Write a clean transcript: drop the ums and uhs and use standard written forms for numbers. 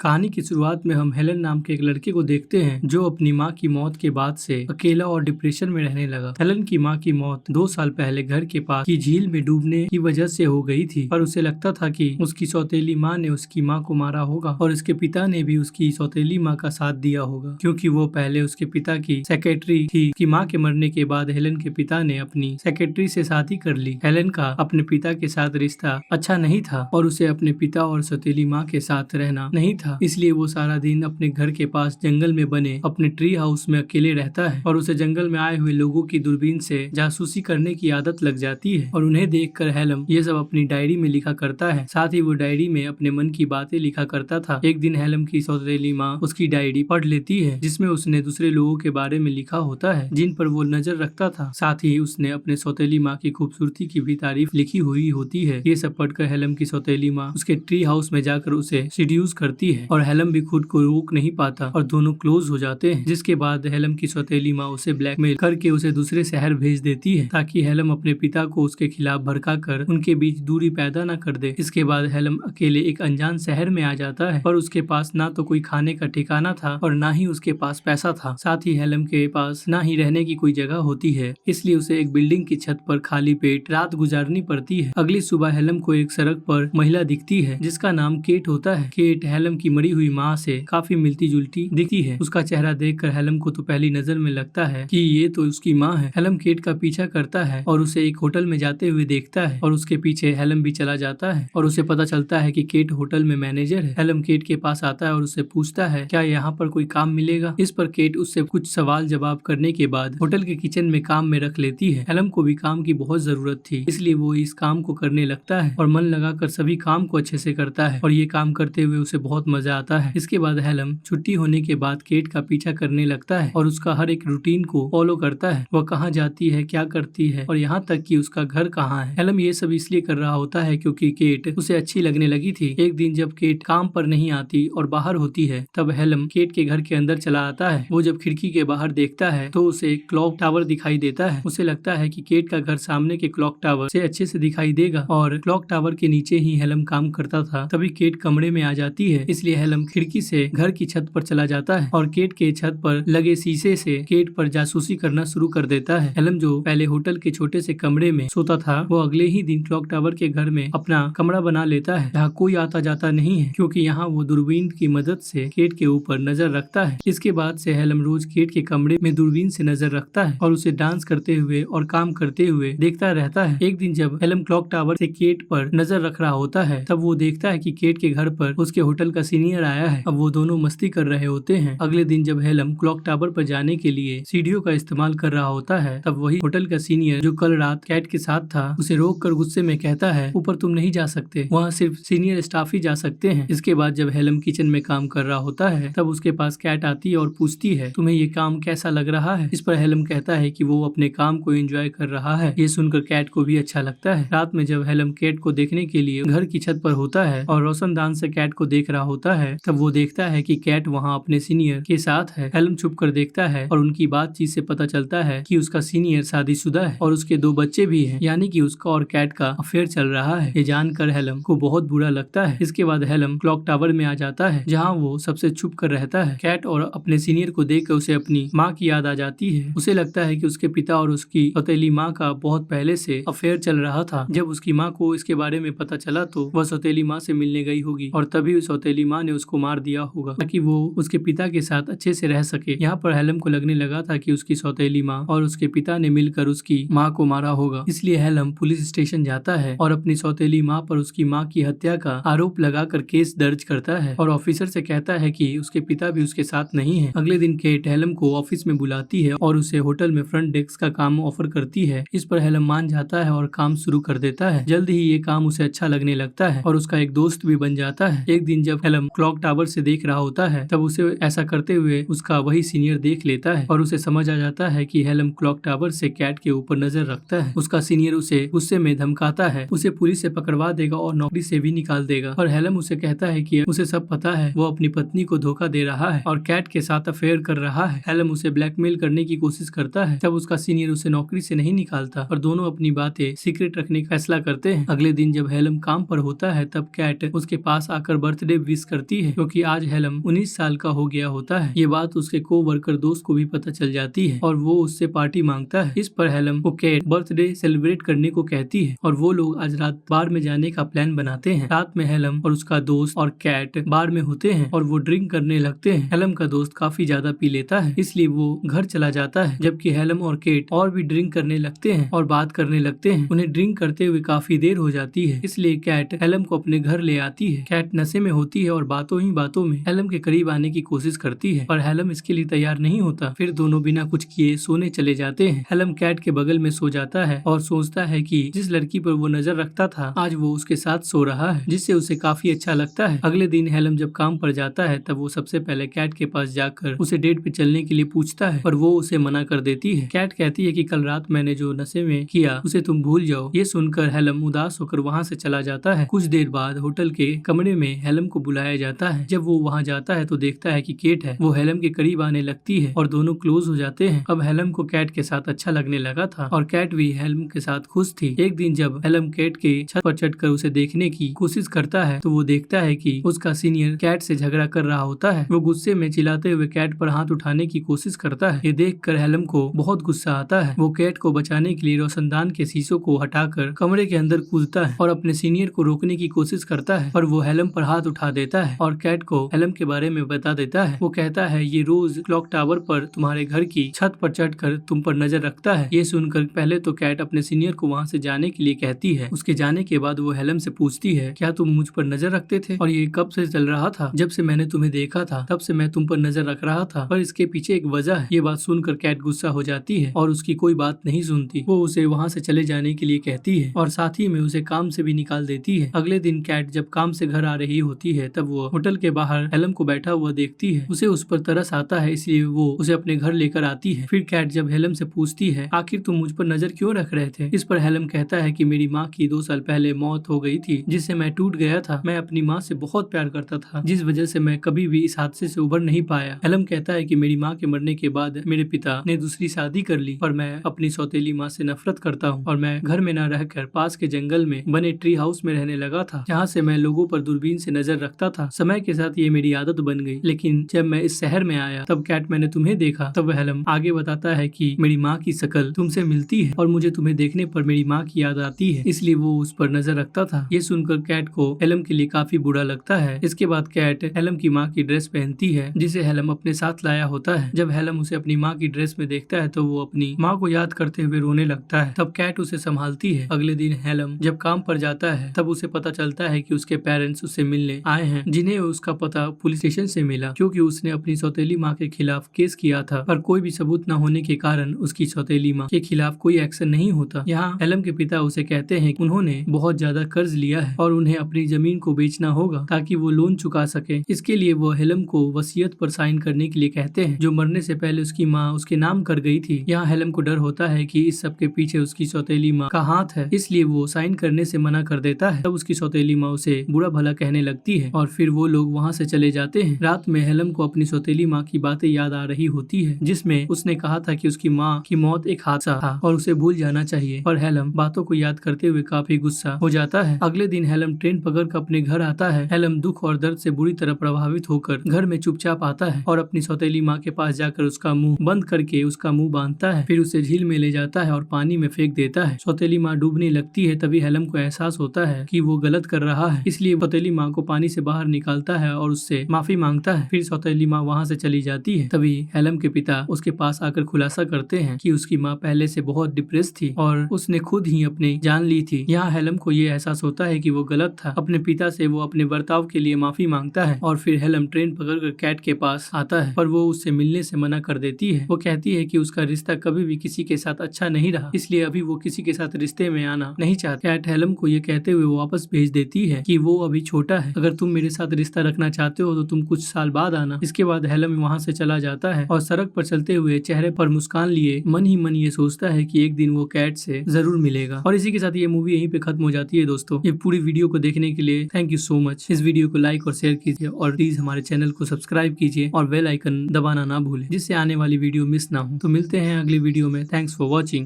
कहानी की शुरुआत में हम हेलन नाम के एक लड़के को देखते हैं जो अपनी माँ की मौत के बाद से अकेला और डिप्रेशन में रहने लगा। हेलन की माँ की मौत 2 साल पहले घर के पास की झील में डूबने की वजह से हो गई थी, पर उसे लगता था कि उसकी सौतेली माँ ने उसकी माँ को मारा होगा और उसके पिता ने भी उसकी सौतेली माँ का साथ दिया होगा, क्योंकि वो पहले उसके पिता की सेक्रेटरी थी। कि माँ के मरने के बाद हेलन के पिता ने अपनी सेक्रेटरी से शादी कर ली। हेलन का अपने पिता के साथ रिश्ता अच्छा नहीं था और उसे अपने पिता और सौतेली माँ के साथ रहना नहीं था, इसलिए वो सारा दिन अपने घर के पास जंगल में बने अपने ट्री हाउस में अकेले रहता है और उसे जंगल में आए हुए लोगों की दूरबीन से जासूसी करने की आदत लग जाती है और उन्हें देखकर हेलन ये सब अपनी डायरी में लिखा करता है। साथ ही वो डायरी में अपने मन की बातें लिखा करता था। एक दिन हेलन की सौतेली माँ उसकी डायरी पढ़ लेती है जिसमें उसने दूसरे लोगों के बारे में लिखा होता है जिन पर वो नजर रखता था। साथ ही उसने अपने सौतेली माँ की खूबसूरती की भी तारीफ लिखी हुई होती है। ये सब पढ़कर हेलन की सौतेली माँ उसके ट्री हाउस में जाकर उसे सीड्यूस करती है और हेलन भी खुद को रोक नहीं पाता और दोनों क्लोज हो जाते हैं। जिसके बाद हेलन की सौतेली माँ उसे ब्लैकमेल करके उसे दूसरे शहर भेज देती है ताकि हेलन अपने पिता को उसके खिलाफ भड़का कर उनके बीच दूरी पैदा न कर दे। इसके बाद हेलन अकेले एक अनजान शहर में आ जाता है पर उसके पास ना तो कोई खाने का ठिकाना था और ना ही उसके पास पैसा था। साथ ही हेलन के पास ना ही रहने की कोई जगह होती है, इसलिए उसे एक बिल्डिंग की छत पर खाली पेट रात गुजारनी पड़ती है। अगली सुबह हेलन को एक सड़क पर महिला दिखती है जिसका नाम केट होता है। केट हेलन की मरी हुई माँ से काफी मिलती जुलती दिखती है। उसका चेहरा देखकर हेलन को तो पहली नजर में लगता है कि ये तो उसकी माँ है। हेलन केट का पीछा करता है और उसे एक होटल में जाते हुए देखता है और उसके पीछे हेलन भी चला जाता है और उसे पता चलता है कि केट होटल में मैनेजर है। हेलन केट के पास आता है और उससे पूछता है क्या यहाँ पर कोई काम मिलेगा। इस पर केट उससे कुछ सवाल जवाब करने के बाद होटल के किचन में काम में रख लेती है। हेलन को भी काम की बहुत जरूरत थी, इसलिए वो इस काम को करने लगता है और मन लगाकर सभी काम को अच्छे से करता है और ये काम करते हुए उसे बहुत मजा आता है। इसके बाद हेलन छुट्टी होने के बाद केट का पीछा करने लगता है और उसका हर एक रूटीन को फॉलो करता है। वह कहाँ जाती है, क्या करती है और यहाँ तक कि उसका घर कहाँ है। हेलन ये सब इसलिए कर रहा होता है क्योंकि केट उसे अच्छी लगने लगी थी। एक दिन जब केट काम पर नहीं आती और बाहर होती है तब हेलन केट के घर के अंदर चला आता है। वो जब खिड़की के बाहर देखता है तो उसे क्लॉक टावर दिखाई देता है। उसे लगता है कि केट का घर सामने के क्लॉक टावर से अच्छे से दिखाई देगा और क्लॉक टावर के नीचे ही हेलन काम करता था। तभी केट कमरे में आ जाती है, इसलिए हेलन खिड़की से घर की छत पर चला जाता है और केट के छत पर लगे शीशे से केट पर जासूसी करना शुरू कर देता है। हेलन जो पहले होटल के छोटे से कमरे में सोता था वो अगले ही दिन क्लॉक टावर के घर में अपना कमरा बना लेता है जहाँ कोई आता जाता नहीं है, क्योंकि यहाँ वो दूरबीन की मदद से केट के ऊपर नजर रखता है। इसके बाद से हेलन रोज केट के कमरे में दूरबीन से नजर रखता है और उसे डांस करते हुए और काम करते हुए देखता रहता है। एक दिन जब हेलन क्लॉक टावर से केट पर नजर रख रहा होता है तब वो देखता है कि केट के घर पर उसके होटल का सीनियर आया है। अब वो दोनों मस्ती कर रहे होते हैं। अगले दिन जब हेलन क्लॉक टावर पर जाने के लिए सीढ़ियों का इस्तेमाल कर रहा होता है तब वही होटल का सीनियर जो कल रात कैट के साथ था उसे रोक कर गुस्से में कहता है ऊपर तुम नहीं जा सकते, वहाँ सिर्फ सीनियर स्टाफ ही जा सकते हैं। इसके बाद जब हेलन किचन में काम कर रहा होता है तब उसके पास कैट आती है और पूछती है तुम्हें ये काम कैसा लग रहा है। इस पर हेलन कहता है कि वो अपने काम को एंजॉय कर रहा है। ये सुनकर कैट को भी अच्छा लगता है। रात में जब हेलन कैट को देखने के लिए घर की छत पर होता है और रोशनदान से कैट को देख रहा होता है तब वो देखता है कि कैट वहाँ अपने सीनियर के साथ है। हेलन छुप कर देखता है और उनकी बातचीत से पता चलता है कि उसका सीनियर शादीशुदा है और उसके 2 बच्चे भी हैं, यानी कि उसका और कैट का अफेयर चल रहा है। ये जानकर हेलन को बहुत बुरा लगता है। इसके बाद हेलन क्लॉक टावर में आ जाता है जहाँ वो सबसे छुप कर रहता है। कैट और अपने सीनियर को देखकर उसे अपनी माँ की याद आ जाती है। उसे लगता है कि उसके पिता और उसकी सौतेली माँ का बहुत पहले से अफेयर चल रहा था। जब उसकी माँ को इसके बारे में पता चला तो वह सौतेली माँ से मिलने गई होगी और तभी उस सौतेली माँ ने उसको मार दिया होगा ताकि वो उसके पिता के साथ अच्छे से रह सके। यहाँ पर हेलन को लगने लगा था कि उसकी सौतेली माँ और उसके पिता ने मिलकर उसकी माँ को मारा होगा, इसलिए हेलन पुलिस स्टेशन जाता है और अपनी सौतेली माँ पर उसकी माँ की हत्या का आरोप लगाकर केस दर्ज करता है और ऑफिसर से कहता है कि उसके पिता भी उसके साथ नहीं है। अगले दिन केट हेलन को ऑफिस में बुलाती है और उसे होटल में फ्रंट डेस्क का काम ऑफर करती है। इस पर हेलन मान जाता है और काम शुरू कर देता है। जल्द ही ये काम उसे अच्छा लगने लगता है और उसका एक दोस्त भी बन जाता है। एक दिन जब हेलन क्लॉक टावर से देख रहा होता है तब उसे ऐसा करते हुए उसका वही सीनियर देख लेता है और उसे समझ आ जाता है कि हेलन क्लॉक टावर से कैट के ऊपर नजर रखता है। उसका सीनियर उसे गुस्से में धमकाता है, उसे पुलिस से पकड़वा देगा और नौकरी से भी निकाल देगा। और हेलन उसे कहता है कि उसे सब पता है, वो अपनी पत्नी को धोखा दे रहा है और कैट के साथ अफेयर कर रहा है। हेलन उसे ब्लैकमेल करने की कोशिश करता है। तब उसका सीनियर उसे नौकरी से नहीं निकालता और दोनों अपनी बातें सीक्रेट रखने का फैसला करते हैं। अगले दिन जब हेलन काम पर होता है तब कैट उसके पास आकर बर्थडे विश करती है क्योंकि आज हेलम 19 साल का हो गया होता है। ये बात उसके को-वर्कर दोस्त को भी पता चल जाती है और वो उससे पार्टी मांगता है। इस पर हेलम को कैट बर्थडे सेलिब्रेट करने को कहती है और वो लोग आज रात बार में जाने का प्लान बनाते हैं। रात में हेलम और उसका दोस्त और कैट बार में होते हैं और वो ड्रिंक करने लगते हैं। हेलम का दोस्त काफी ज्यादा पी लेता है इसलिए वो घर चला जाता है, जबकि हेलम और केट और भी ड्रिंक करने लगते हैं और बात करने लगते हैं। उन्हें ड्रिंक करते हुए काफी देर हो जाती है, इसलिए कैट हेलम को अपने घर ले आती है। कैट नशे में होती है और बातों ही बातों में हेलम के करीब आने की कोशिश करती है पर हेलम इसके लिए तैयार नहीं होता। फिर दोनों बिना कुछ किए सोने चले जाते हैं। हेलम कैट के बगल में सो जाता है और सोचता है कि जिस लड़की पर वो नजर रखता था आज वो उसके साथ सो रहा है, जिससे उसे काफी अच्छा लगता है। अगले दिन हेलम जब काम पर जाता है तब वो सबसे पहले कैट के पास जाकर उसे डेट पे चलने के लिए पूछता है पर वो उसे मना कर देती है। कैट कहती है कि कल रात मैंने जो नशे में किया उसे तुम भूल जाओ। ये सुनकर हेलम उदास होकर वहाँ से चला जाता है। कुछ देर बाद होटल के कमरे में हेलम को बुलाया जाता है। जब वो वहाँ जाता है तो देखता है कि केट है। वो हेलम के करीब आने लगती है और दोनों क्लोज हो जाते हैं। अब हेलम को कैट के साथ अच्छा लगने लगा था और कैट भी हेलम के साथ खुश थी। एक दिन जब हेलम कैट के छत पर चढ़कर उसे देखने की कोशिश करता है तो वो देखता है कि उसका सीनियर कैट से झगड़ा कर रहा होता है। वो गुस्से में चिल्लाते हुए कैट पर हाथ उठाने की कोशिश करता है। ये देखकर हेलम को बहुत गुस्सा आता है। वो कैट को बचाने के लिए रोशनदान के शीशों को हटाकर कमरे के अंदर कूदता है और अपने सीनियर को रोकने की कोशिश करता है पर वो हेलम पर हाथ उठा देता है और कैट को हेलम के बारे में बता देता है। वो कहता है ये रोज क्लॉक टावर पर तुम्हारे घर की छत पर चढ़कर तुम पर नजर रखता है। ये सुनकर पहले तो कैट अपने सीनियर को वहाँ से जाने के लिए कहती है। उसके जाने के बाद वो हेलम से पूछती है क्या तुम मुझ पर नजर रखते थे और ये कब से चल रहा था? जब से मैंने तुम्हें देखा था तब से मैं तुम पर नजर रख रहा था, पर इसके पीछे एक वजह है। ये बात सुनकर कैट गुस्सा हो जाती है और उसकी कोई बात नहीं सुनती। वो उसे वहाँ से चले जाने के लिए कहती है और साथ ही में उसे काम से भी निकाल देती है। अगले दिन कैट जब काम से घर आ रही होती है तब वो होटल के बाहर हेलम को बैठा हुआ देखती है। उसे उस पर तरस आता है इसलिए वो उसे अपने घर लेकर आती है। फिर कैट जब हेलम से पूछती है आखिर तुम मुझ पर नजर क्यों रख रहे थे? इस पर हेलम कहता है कि मेरी माँ की 2 साल पहले मौत हो गई थी जिससे मैं टूट गया था। मैं अपनी माँ से बहुत प्यार करता था जिस वजह से मैं कभी भी इस हादसे से उबर नहीं पाया। हेलम कहता है कि मेरी माँ के मरने के बाद मेरे पिता ने दूसरी शादी कर ली पर मैं अपनी सौतेली माँ से नफरत करता हूँ और मैं घर में न रहकर पास के जंगल में बने ट्री हाउस में रहने लगा था जहाँ से मैं लोगों पर दूरबीन से नजर रखता था। समय के साथ ये मेरी आदत बन गई, लेकिन जब मैं इस शहर में आया तब कैट मैंने तुम्हें देखा। तब हेलम आगे बताता है कि मेरी माँ की शक्ल तुमसे मिलती है और मुझे तुम्हें देखने पर मेरी माँ की याद आती है, इसलिए वो उस पर नजर रखता था। ये सुनकर कैट को हेलम के लिए काफी बुरा लगता है। इसके बाद कैट हेलम की माँ की ड्रेस पहनती है जिसे हेलम अपने साथ लाया होता है। जब हेलम उसे अपनी माँ की ड्रेस में देखता है तो वो अपनी माँ को याद करते हुए रोने लगता है। तब कैट उसे संभालती है। अगले दिन हेलम जब काम पर जाता है तब उसे पता चलता है कि उसके पेरेंट्स उससे मिलने आए हैं, जिन्हें उसका पता पुलिस स्टेशन से मिला क्योंकि उसने अपनी सौतेली माँ के खिलाफ केस किया था पर कोई भी सबूत न होने के कारण उसकी सौतेली माँ के खिलाफ कोई एक्शन नहीं होता। यहाँ हेलम के पिता उसे कहते हैं कि उन्होंने बहुत ज्यादा कर्ज लिया है और उन्हें अपनी जमीन को बेचना होगा ताकि वो लोन चुका सके। इसके लिए वो हेलम को वसीयत पर साइन करने के लिए कहते हैं जो मरने से पहले उसकी माँ उसके नाम कर गई थी। यहाँ हेलम को डर होता है कि इस सब के पीछे उसकी सौतेली माँ का हाथ है, इसलिए वो साइन करने से मना कर देता है। तब उसकी सौतेली माँ उसे बुरा भला कहने लगती है और फिर वो लोग वहाँ से चले जाते हैं। रात में हेलम को अपनी सौतेली माँ की बातें याद आ रही होती है जिसमें उसने कहा था कि उसकी माँ की मौत एक हादसा था और उसे भूल जाना चाहिए, पर हेलम बातों को याद करते हुए काफी गुस्सा हो जाता है। अगले दिन हेलम ट्रेन पकड़कर अपने घर आता है। हेलम दुख और दर्द से बुरी तरह प्रभावित होकर घर में चुपचाप आता है और अपनी सौतेली माँ के पास जाकर उसका मुंह बंद करके उसका मुंह बांधता है। फिर उसे झील में ले जाता है और पानी में फेंक देता है। सौतेली माँ डूबने लगती है। तभी हेलम को एहसास होता है कि वो गलत कर रहा है, इसलिए सौतेली माँ को पानी से बाहर निकालता है और उससे माफी मांगता है। फिर सौतेली माँ वहाँ से चली जाती है। तभी हेलम के पिता उसके पास आकर खुलासा करते हैं कि उसकी माँ पहले से बहुत डिप्रेस थी और उसने खुद ही अपनी जान ली थी। यहाँ हेलम को ये एहसास होता है कि वो गलत था। अपने पिता से वो अपने बर्ताव के लिए माफी मांगता है और फिर हेलम ट्रेन पकड़कर कैट के पास आता है पर वो उससे मिलने से मना कर देती है। वो कहती है कि उसका रिश्ता कभी भी किसी के साथ अच्छा नहीं रहा, इसलिए अभी वो किसी के साथ रिश्ते में आना नहीं चाहती। कैट हेलम को ये कहते हुए वापस भेज देती है कि वो अभी छोटा है, अगर तुम मेरे साथ रिश्ता रखना चाहते हो तो तुम कुछ साल बाद आना। इसके बाद हेलम वहाँ से चला जाता है और सड़क पर चलते हुए चेहरे पर मुस्कान लिए मन ही मन ये सोचता है कि एक दिन वो कैट से जरूर मिलेगा। और इसी के साथ ये मूवी यहीं पे खत्म हो जाती है। दोस्तों, ये पूरी वीडियो को देखने के लिए थैंक यू सो मच। इस वीडियो को लाइक और शेयर कीजिए और प्लीज हमारे चैनल को सब्सक्राइब कीजिए और बेल आइकन दबाना ना भूलें जिससे आने वाली वीडियो मिस ना हो। तो मिलते हैं अगली वीडियो में। Thanks for watching.